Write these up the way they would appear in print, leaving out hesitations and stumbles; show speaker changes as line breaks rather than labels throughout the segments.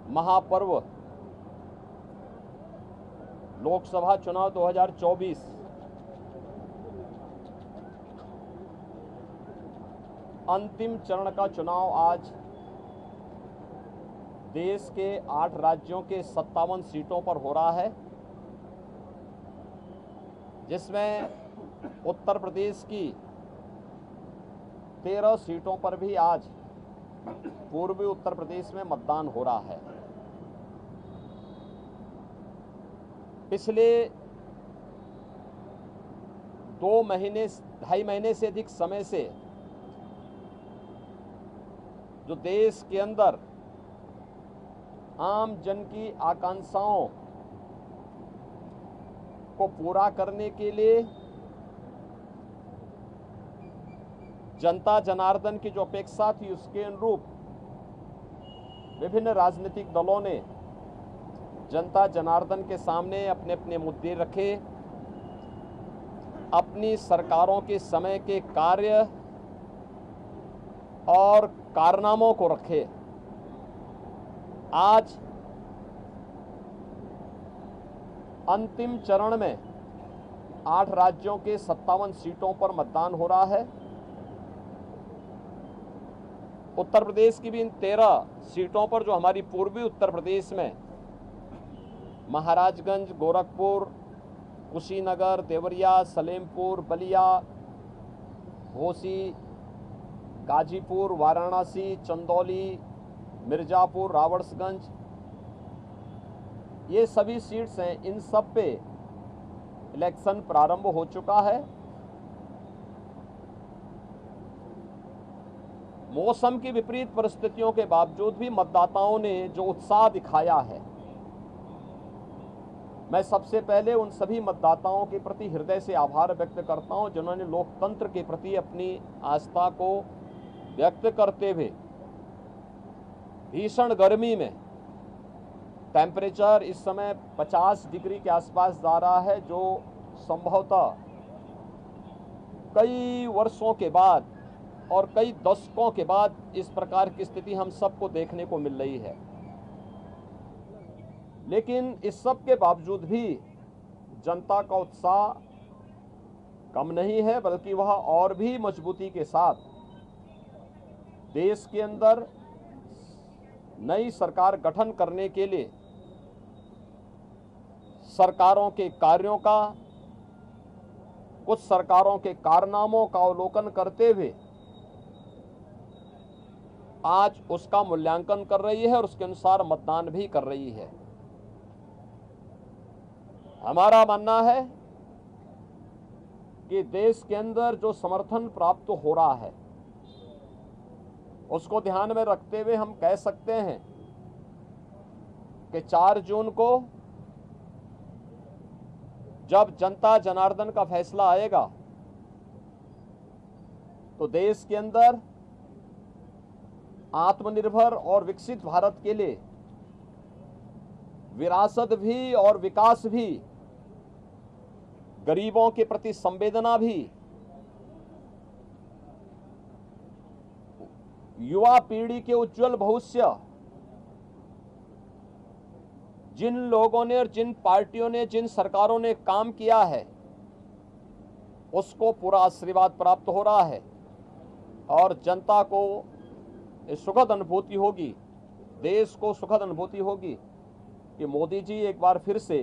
महापर्व लोकसभा चुनाव 2024 अंतिम चरण का चुनाव आज देश के 8 राज्यों के 57 सीटों पर हो रहा है, जिसमें उत्तर प्रदेश की 13 सीटों पर भी आज पूर्वी उत्तर प्रदेश में मतदान हो रहा है। पिछले 2.5 महीने से अधिक समय से जो देश के अंदर आम जन की आकांक्षाओं को पूरा करने के लिए जनता जनार्दन की जो अपेक्षा थी उसके अनुरूप विभिन्न राजनीतिक दलों ने जनता जनार्दन के सामने अपने अपने मुद्दे रखे, अपनी सरकारों के समय के कार्य और कारनामों को रखे। आज अंतिम चरण में 8 राज्यों के 57 सीटों पर मतदान हो रहा है। उत्तर प्रदेश की भी इन 13 सीटों पर जो हमारी पूर्वी उत्तर प्रदेश में महाराजगंज, गोरखपुर, कुशीनगर, देवरिया, सलेमपुर, बलिया, घोसी, गाजीपुर, वाराणसी, चंदौली, मिर्जापुर, रावड़सगंज, ये सभी सीट्स हैं। इन सब पे इलेक्शन प्रारंभ हो चुका है। मौसम की विपरीत परिस्थितियों के बावजूद भी मतदाताओं ने जो उत्साह दिखाया है, मैं सबसे पहले उन सभी मतदाताओं के प्रति हृदय से आभार व्यक्त करता हूं जिन्होंने लोकतंत्र के प्रति अपनी आस्था को व्यक्त करते हुए भीषण गर्मी में, टेम्परेचर इस समय 50 डिग्री के आसपास जा रहा है, जो संभवतः कई वर्षों के बाद और कई दशकों के बाद इस प्रकार की स्थिति हम सबको देखने को मिल रही है। लेकिन इस सब के बावजूद भी जनता का उत्साह कम नहीं है, बल्कि वह और भी मजबूती के साथ देश के अंदर नई सरकार गठन करने के लिए सरकारों के कार्यों का, कुछ सरकारों के कारनामों का अवलोकन करते हुए आज उसका मूल्यांकन कर रही है और उसके अनुसार मतदान भी कर रही है। हमारा मानना है कि देश के अंदर जो समर्थन प्राप्त हो रहा है उसको ध्यान में रखते हुए हम कह सकते हैं कि 4 जून को जब जनता जनार्दन का फैसला आएगा तो देश के अंदर आत्मनिर्भर और विकसित भारत के लिए विरासत भी और विकास भी, गरीबों के प्रति संवेदना भी, युवा पीढ़ी के उज्जवल भविष्य, जिन लोगों ने और जिन पार्टियों ने, जिन सरकारों ने काम किया है उसको पूरा आशीर्वाद प्राप्त हो रहा है और जनता को सुखद अनुभूति होगी, देश को सुखद अनुभूति होगी कि मोदी जी एक बार फिर से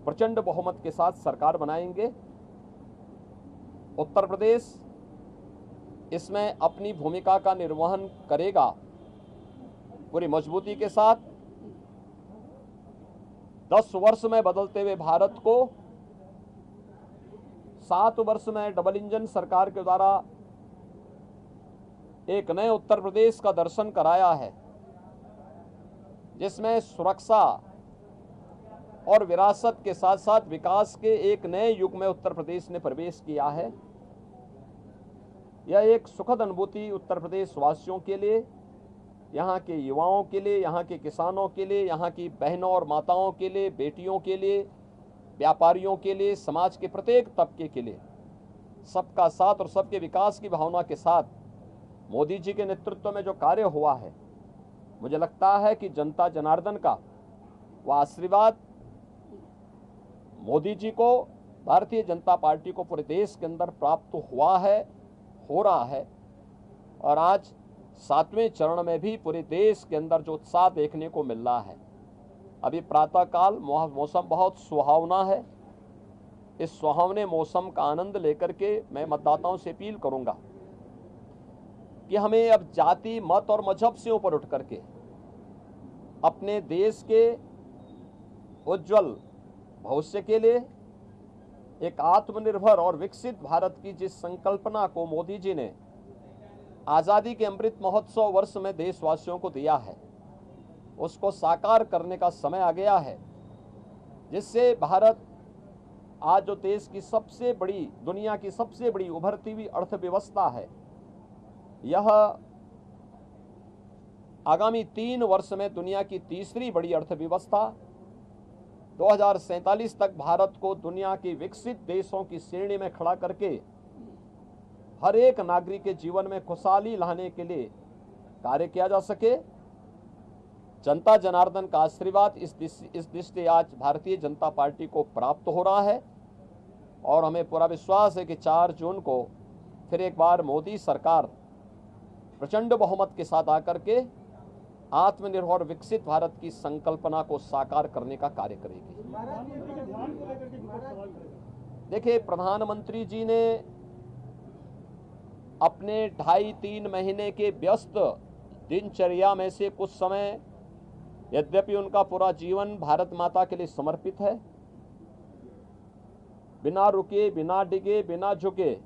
प्रचंड बहुमत के साथ सरकार बनाएंगे। उत्तर प्रदेश इसमें अपनी भूमिका का निर्वहन करेगा पूरी मजबूती के साथ। 10 वर्ष में बदलते हुए भारत को 7 वर्ष में डबल इंजन सरकार के द्वारा एक नए उत्तर प्रदेश का दर्शन कराया है, जिसमें सुरक्षा और विरासत के साथ साथ विकास के एक नए युग में उत्तर प्रदेश ने प्रवेश किया है। यह एक सुखद अनुभूति उत्तर प्रदेश वासियों के लिए, यहाँ के युवाओं के लिए, यहाँ के किसानों के लिए, यहाँ की बहनों और माताओं के लिए, बेटियों के लिए, व्यापारियों के लिए, समाज के प्रत्येक तबके के लिए सबका साथ और सबके विकास की भावना के साथ मोदी जी के नेतृत्व में जो कार्य हुआ है मुझे लगता है कि जनता जनार्दन का वह आशीर्वाद मोदी जी को, भारतीय जनता पार्टी को पूरे देश के अंदर प्राप्त हुआ है, हो रहा है। और आज 7वें चरण में भी पूरे देश के अंदर जो उत्साह देखने को मिल रहा है। अभी प्रातःकाल मौसम बहुत सुहावना है। इस सुहावने मौसम का आनंद लेकर के मैं मतदाताओं से अपील करूंगा कि हमें अब जाति, मत और मजहब से ऊपर उठ करके अपने देश के उज्जवल भविष्य के लिए एक आत्मनिर्भर और विकसित भारत की जिस संकल्पना को मोदी जी ने आज़ादी के अमृत महोत्सव वर्ष में देशवासियों को दिया है, उसको साकार करने का समय आ गया है, जिससे भारत आज जो देश की सबसे बड़ी, दुनिया की सबसे बड़ी उभरती हुई अर्थव्यवस्था है, यह आगामी 3 वर्ष में दुनिया की तीसरी बड़ी अर्थव्यवस्था 2047 तक भारत को दुनिया के विकसित देशों की श्रेणी में खड़ा करके हर एक नागरिक के जीवन में खुशहाली लाने के लिए कार्य किया जा सके। जनता जनार्दन का आशीर्वाद इस दृष्टि आज भारतीय जनता पार्टी को प्राप्त हो रहा है और हमें पूरा विश्वास है कि 4 जून को फिर एक बार मोदी सरकार प्रचंड बहुमत के साथ आकर के आत्मनिर्भर विकसित भारत की संकल्पना को साकार करने का कार्य करेगी। देखिए, प्रधानमंत्री जी ने अपने 2.5-3 महीने के व्यस्त दिनचर्या में से कुछ समय, यद्यपि उनका पूरा जीवन भारत माता के लिए समर्पित है, बिना रुके, बिना डिगे, बिना झुके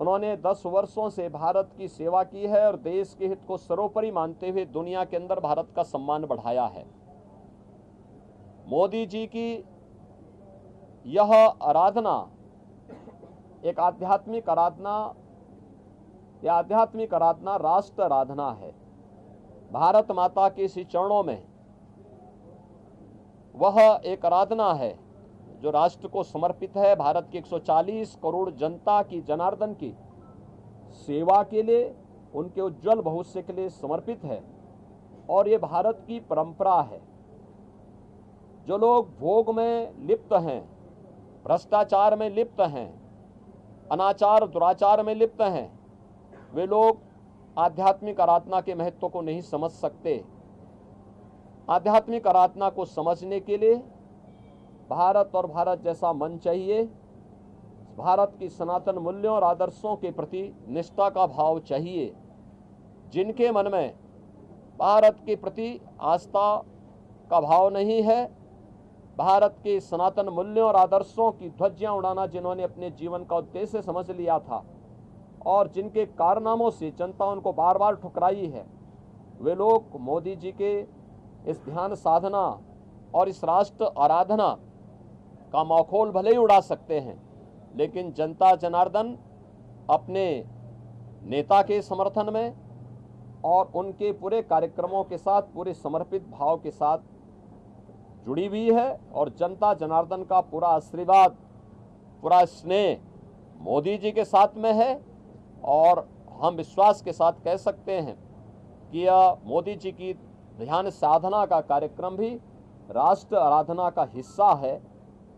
उन्होंने 10 वर्षों से भारत की सेवा की है और देश के हित को सर्वोपरि मानते हुए दुनिया के अंदर भारत का सम्मान बढ़ाया है। मोदी जी की यह आराधना एक आध्यात्मिक आराधना, यह आध्यात्मिक आराधना राष्ट्र आराधना है। भारत माता के इस चरणों में वह एक आराधना है जो राष्ट्र को समर्पित है, भारत की 140 करोड़ जनता की, जनार्दन की सेवा के लिए, उनके उज्जवल भविष्य के लिए समर्पित है। और ये भारत की परंपरा है। जो लोग भोग में लिप्त हैं, भ्रष्टाचार में लिप्त हैं, अनाचार दुराचार में लिप्त हैं, वे लोग आध्यात्मिक आराधना के महत्व को नहीं समझ सकते। आध्यात्मिक आराधना को समझने के लिए भारत और भारत जैसा मन चाहिए। भारत की सनातन मूल्यों और आदर्शों के प्रति निष्ठा का भाव चाहिए। जिनके मन में भारत के प्रति आस्था का भाव नहीं है, भारत के सनातन मूल्यों और आदर्शों की ध्वजियां उड़ाना जिन्होंने अपने जीवन का उद्देश्य समझ लिया था और जिनके कारनामों से जनता उनको बार बार ठुकराई है, वे लोग मोदी जी के इस ध्यान साधना और इस राष्ट्र आराधना का मखौल भले ही उड़ा सकते हैं, लेकिन जनता जनार्दन अपने नेता के समर्थन में और उनके पूरे कार्यक्रमों के साथ, पूरे समर्पित भाव के साथ जुड़ी हुई है। और जनता जनार्दन का पूरा आशीर्वाद, पूरा स्नेह मोदी जी के साथ में है। और हम विश्वास के साथ कह सकते हैं कि यह मोदी जी की ध्यान साधना का कार्यक्रम भी राष्ट्र आराधना का हिस्सा है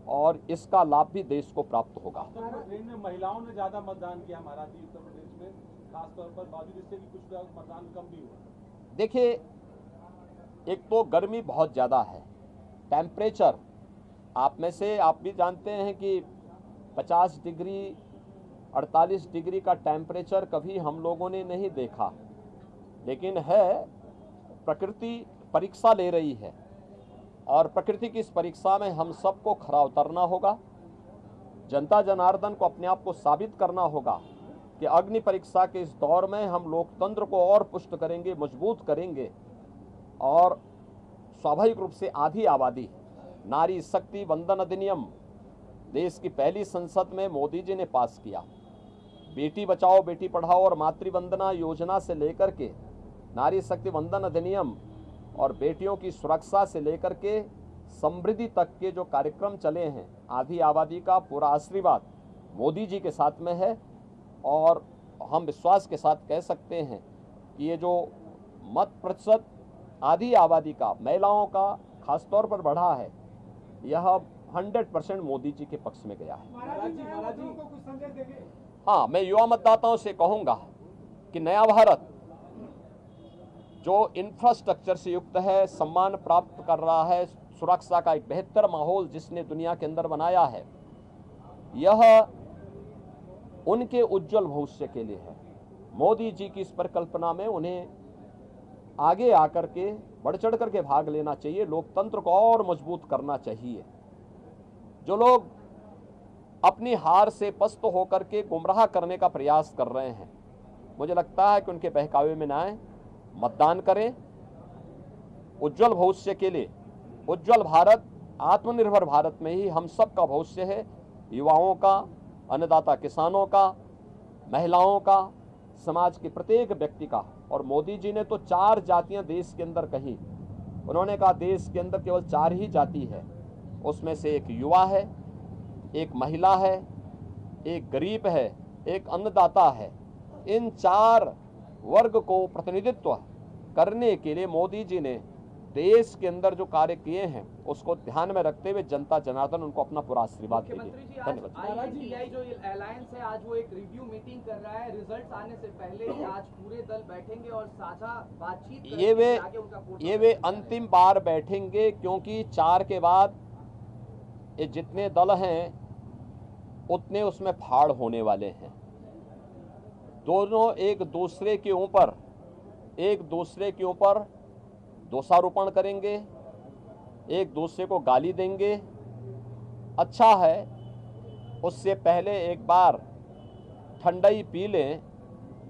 और इसका लाभ भी देश को प्राप्त होगा।
उत्तर प्रदेश में महिलाओं ने ज्यादा मतदान किया महाराष्ट्र उत्तर प्रदेश में, खासतौर पर बावजूद इससे भी कुछ मतदान कम भी हुआ।
देखिए, एक तो गर्मी बहुत ज़्यादा है, टेम्परेचर आप में से आप भी जानते हैं कि 50 डिग्री 48 डिग्री का टेम्परेचर कभी हम लोगों ने नहीं देखा, लेकिन है प्रकृति परीक्षा ले रही है और प्रकृति की इस परीक्षा में हम सबको खरा उतरना होगा। जनता जनार्दन को अपने आप को साबित करना होगा कि अग्नि परीक्षा के इस दौर में हम लोकतंत्र को और पुष्ट करेंगे, मजबूत करेंगे। और स्वाभाविक रूप से आधी आबादी नारी शक्ति वंदन अधिनियम देश की पहली संसद में मोदी जी ने पास किया। बेटी बचाओ बेटी पढ़ाओ और मातृवंदना योजना से लेकर के नारी शक्ति वंदन अधिनियम और बेटियों की सुरक्षा से लेकर के समृद्धि तक के जो कार्यक्रम चले हैं, आधी आबादी का पूरा आशीर्वाद मोदी जी के साथ में है। और हम विश्वास के साथ कह सकते हैं कि ये जो मत प्रतिशत आधी आबादी का, महिलाओं का खासतौर पर बढ़ा है, यह 100% मोदी जी के पक्ष में गया है।
महाराज जी को कुछ संदेश देंगे?
हाँ, मैं युवा मतदाताओं से कहूंगा कि नया भारत जो इंफ्रास्ट्रक्चर से युक्त है, सम्मान प्राप्त कर रहा है, सुरक्षा का एक बेहतर माहौल जिसने दुनिया के अंदर बनाया है, यह उनके उज्जवल भविष्य के लिए है। मोदी जी की इस परिकल्पना में उन्हें आगे आकर के बढ़ चढ़ करके भाग लेना चाहिए, लोकतंत्र को और मजबूत करना चाहिए। जो लोग अपनी हार से पस्त होकर के गुमराह करने का प्रयास कर रहे हैं, मुझे लगता है कि उनके बहकावे में ना आए, मतदान करें। उज्जवल भविष्य के लिए, उज्जवल भारत, आत्मनिर्भर भारत में ही हम सब का भविष्य है, युवाओं का, अन्नदाता किसानों का, महिलाओं का, समाज के प्रत्येक व्यक्ति का। और मोदी जी ने तो 4 जातियां देश के अंदर कही। उन्होंने कहा देश के अंदर केवल 4 ही जाति है, उसमें से एक युवा है, एक महिला है, एक गरीब है, एक अन्नदाता है। इन 4 वर्ग को प्रतिनिधित्व करने के लिए मोदी जी ने देश के अंदर जो कार्य किए हैं उसको ध्यान में रखते हुए जनता जनार्दन उनको अपना पूरा आशीर्वाद दीजिए। धन्यवाद।
INDI जो अलायंस है आज वो एक रिव्यू मीटिंग कर रहा है, रिजल्ट्स आने से पहले ही आज पूरे दल बैठेंगे और साझा बातचीत करेंगे।
ये वे अंतिम बार बैठेंगे, क्योंकि 4 के बाद ये जितने दल हैं उतने उसमें फाड़ होने वाले हैं। दोनों एक दूसरे के ऊपर दोषारोपण करेंगे, एक दूसरे को गाली देंगे। अच्छा है उससे पहले एक बार ठंडाई पी लें,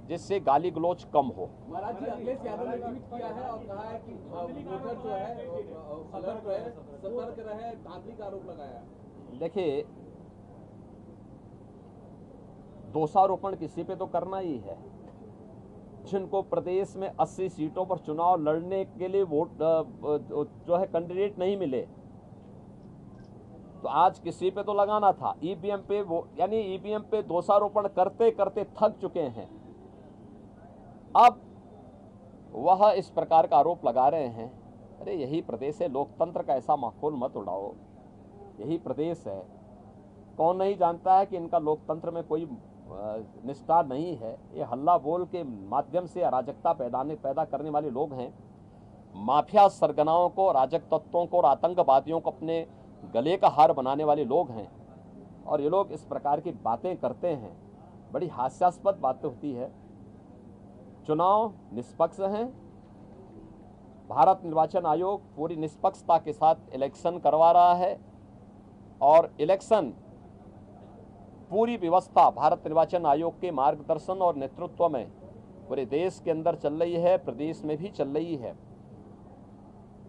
जिससे गाली गलोच कम हो।
महाराज जी, अखिलेश यादव ने ट्वीट किया है और कहा है कि वोटर जो है सतर्क रहे, धांधली का आरोप लगाया।
देखिए, दोषारोपण किसी पे तो करना ही है। जिनको प्रदेश में 80 सीटों पर चुनाव लड़ने के लिए वोट जो है कैंडिडेट नहीं मिले, तो आज किसी पे तो लगाना था। ईवीएम पे यानी ईवीएम पे दोषारोपण करते करते थक चुके हैं। अब वह इस प्रकार का आरोप लगा रहे हैं। अरे यही प्रदेश है, लोकतंत्र का ऐसा माहौल मत उड़ाओ। यही प्रदेश है। कौन नहीं जानता है कि इनका लोकतंत्र में कोई निष्ठा नहीं है। ये हल्ला बोल के माध्यम से अराजकता पैदा करने वाले लोग हैं। माफिया सरगनाओं को, राजक तत्वों को और आतंकवादियों को अपने गले का हार बनाने वाले लोग हैं। और ये लोग इस प्रकार की बातें करते हैं, बड़ी हास्यास्पद बातें होती है। चुनाव निष्पक्ष हैं। भारत निर्वाचन आयोग पूरी निष्पक्षता के साथ इलेक्शन करवा रहा है और इलेक्शन पूरी व्यवस्था भारत निर्वाचन आयोग के मार्गदर्शन और नेतृत्व में पूरे देश के अंदर चल रही है, प्रदेश में भी चल रही है।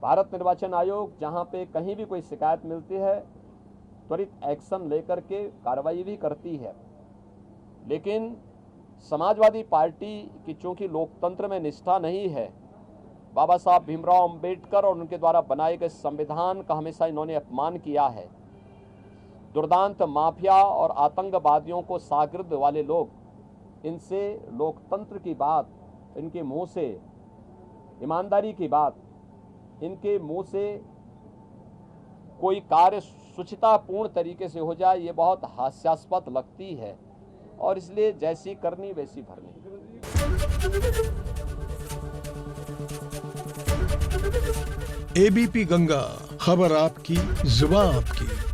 भारत निर्वाचन आयोग जहां पे कहीं भी कोई शिकायत मिलती है त्वरित एक्शन लेकर के कार्रवाई भी करती है। लेकिन समाजवादी पार्टी की चूंकि लोकतंत्र में निष्ठा नहीं है, बाबा साहब भीमराव अंबेडकर और उनके द्वारा बनाए गए संविधान का हमेशा इन्होंने अपमान किया है। दुर्दांत माफिया और आतंकवादियों को शागिर्द वाले लोग, इनसे लोकतंत्र की बात, इनके मुंह से ईमानदारी की बात, इनके मुंह से कोई कार्य शुचितापूर्ण तरीके से हो जाए, ये बहुत हास्यास्पद लगती है। और इसलिए जैसी करनी वैसी भरनी।
एबीपी गंगा, खबर आपकी, जुबान आपकी।